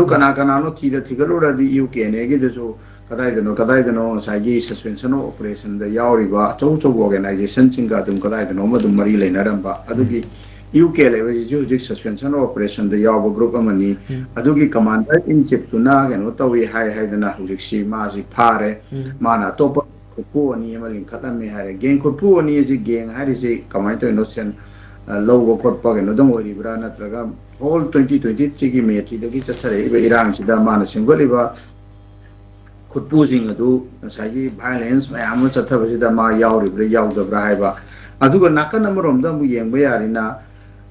kana kana no ti da thigalura di UK ne gi desu kadai dano sagi suspension of operation the yauriba chau organization singa dum kadai dano madum mari leinaramba adugi UK level ju suspension of operation the yawa group amani adugi commander in chief tuna gano tawi hai dana hujiksi ma si phare mana topa ko ani amalin khatame hare geng ko pu ani ji geng hari ji kamai to innocent logo kot pa gano dong ori bra na traga all 2023 gi me ti dagi chathare ibe irang sida mana singoliba khutpusing adu sagi violence mayam chathabasida ma yauribra yaudabra haiba aduga nakan amarom da mu yengba yarina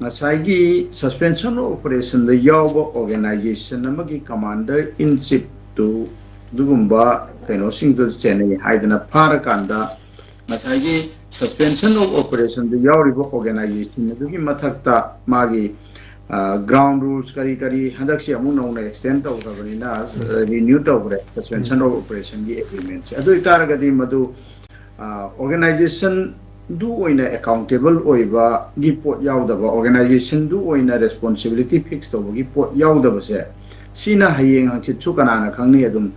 ngasagi suspension of operation the yauba organization amagi commander in chief to dugumba kaino sing to chene haidana parakanda ngasagi suspension of operation the yauriba organization adugi mathakta magi ground rules kari handaksi amu na extend to gabanina renew to suspension of operation gi agreements adu itaragadi madu organization do oina accountable oiba gi pot yaudaba organization do oina responsibility fix to gi pot yaudaba se sina hayeng hangchit chu kana na khangni adum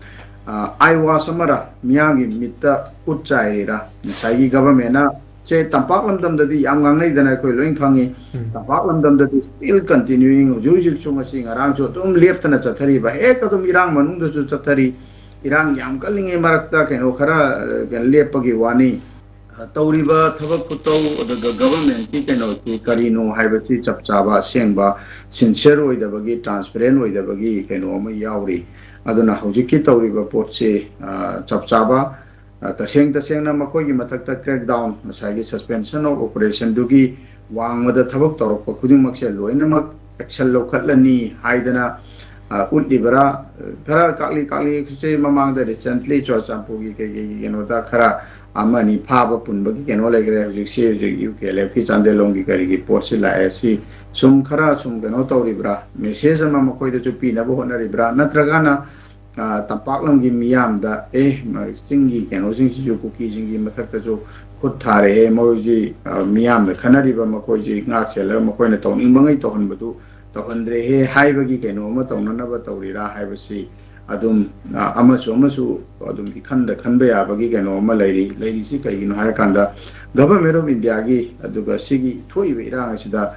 aiwa samara miyagi mitta utchaira sai government na che tampak lamdam dadi yang ngai dana koi loing khangi tampak lamdam dadi still continuing jujil chunga sing arang cho tum left na chathari ba ek adum irang manung da chu chathari irang yam kalinge marakta keno khara lepagi wani tawriba thabak putau the government ki keno ki karino haibati chapchaba sengba sincere oidabagi transparent oidabagi keno ma yauri aduna hojiki tawriba potse chapchaba taseng na makoi gi matakta crackdown masagi suspension of operation dugi wangmada thabak torokpa khuding maksel loina mak action lokhatlani haidana ulibara khara kakli che mamang da recently champu gi da khara amani phaba punba gi legre hojik se UK le ki chandelong gi kari gi porsi la si sum khara sum tawribra message ma makoi da chupi na bo honaribra natragana tampak gi miyam da singi sing KUKI singi mathakta jo khut thare moji miyam da khanariba makoi ji ngak sela makoi na tawning bangai tawhan badu tawhandre he haibagi ma tawnana ba tawrira haibasi adum amasu adum ikhanda khanba yabagi ma lairi si kai no har kanda government of India gi aduga sigi thoibe irang asida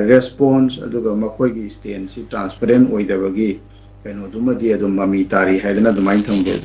response aduga makoi gi stand si transparent oidabagi dumadi adum mami tari haidana dumain thongge